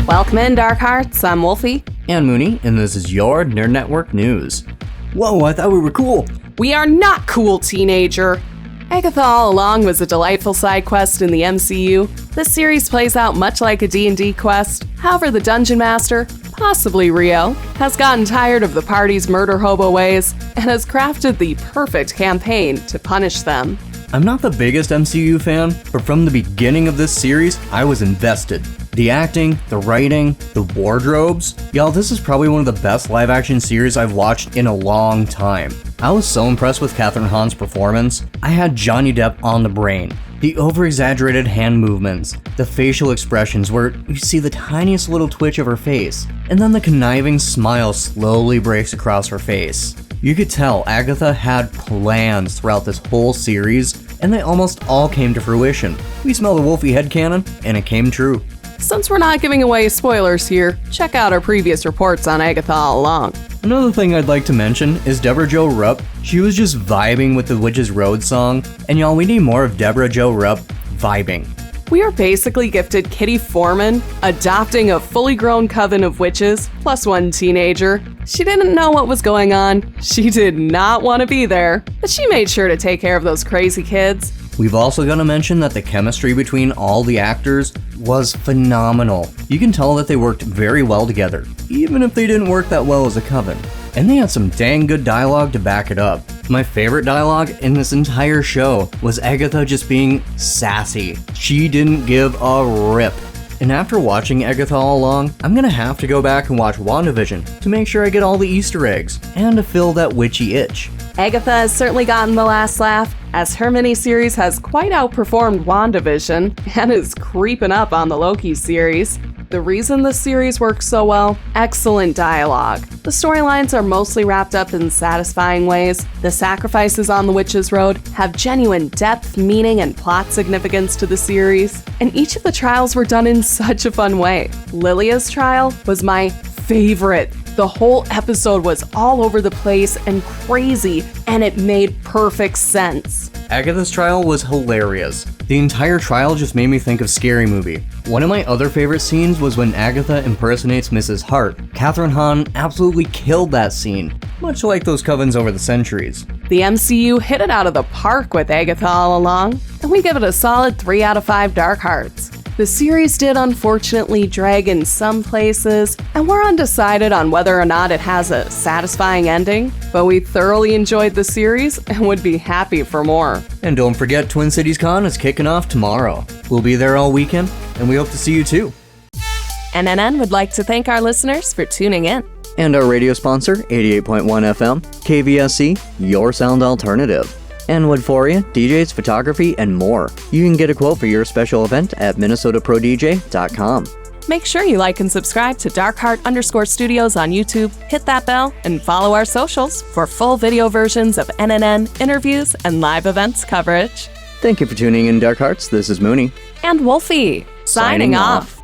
Welcome in, Dark Hearts. I'm Wolfie. And Mooney, and this is your Nerd Network News. Whoa, I thought we were cool. We are not cool, teenager. Agatha All Along was a delightful side quest in the MCU. This series plays out much like a D&D quest. However, the Dungeon Master, possibly Rio, has gotten tired of the party's murder hobo ways and has crafted the perfect campaign to punish them. I'm not the biggest MCU fan, but from the beginning of this series, I was invested. The acting, the writing, the wardrobes. Y'all, this is probably one of the best live-action series I've watched in a long time. I was so impressed with Kathryn Hahn's performance. I had Johnny Depp on the brain. The over-exaggerated hand movements, the facial expressions where you see the tiniest little twitch of her face, and then the conniving smile slowly breaks across her face. You could tell Agatha had plans throughout this whole series, and they almost all came to fruition. We smell the Wolfie headcanon, and it came true. Since we're not giving away spoilers here, check out our previous reports on Agatha All Along. Another thing I'd like to mention is Deborah Jo Rupp. She was just vibing with the Witch's Road song, and y'all, we need more of Deborah Jo Rupp vibing. We are basically gifted Kitty Foreman adopting a fully grown coven of witches, plus one teenager. She didn't know what was going on. She did not want to be there, but she made sure to take care of those crazy kids. We've also got to mention that the chemistry between all the actors was phenomenal. You can tell that they worked very well together, even if they didn't work that well as a coven. And they had some dang good dialogue to back it up. My favorite dialogue in this entire show was Agatha just being sassy. She didn't give a rip. And after watching Agatha All Along, I'm gonna have to go back and watch WandaVision to make sure I get all the Easter eggs and to fill that witchy itch. Agatha has certainly gotten the last laugh, as her miniseries has quite outperformed WandaVision and is creeping up on the Loki series. The reason the series works so well? Excellent dialogue. The storylines are mostly wrapped up in satisfying ways. The sacrifices on the Witch's Road have genuine depth, meaning, and plot significance to the series. And each of the trials were done in such a fun way. Lilia's trial was my favorite. The whole episode was all over the place and crazy, and it made perfect sense. Agatha's trial was hilarious. The entire trial just made me think of Scary Movie. One of my other favorite scenes was when Agatha impersonates Mrs. Hart. Kathryn Hahn absolutely killed that scene, much like those covens over the centuries. The MCU hit it out of the park with Agatha All Along, and we give it a solid 3 out of 5 Dark Hearts. The series did unfortunately drag in some places, and we're undecided on whether or not it has a satisfying ending, but we thoroughly enjoyed the series and would be happy for more. And don't forget, Twin Cities Con is kicking off tomorrow. We'll be there all weekend, and we hope to see you too. NNN would like to thank our listeners for tuning in. And our radio sponsor, 88.1 FM, KVSC, your sound alternative. And Woodforia, DJs, photography, and more. You can get a quote for your special event at MinnesotaProDJ.com. Make sure you like and subscribe to DarkHeart_Studios on YouTube, hit that bell, and follow our socials for full video versions of NNN, interviews, and live events coverage. Thank you for tuning in, Dark Hearts. This is Mooney. And Wolfie, signing off.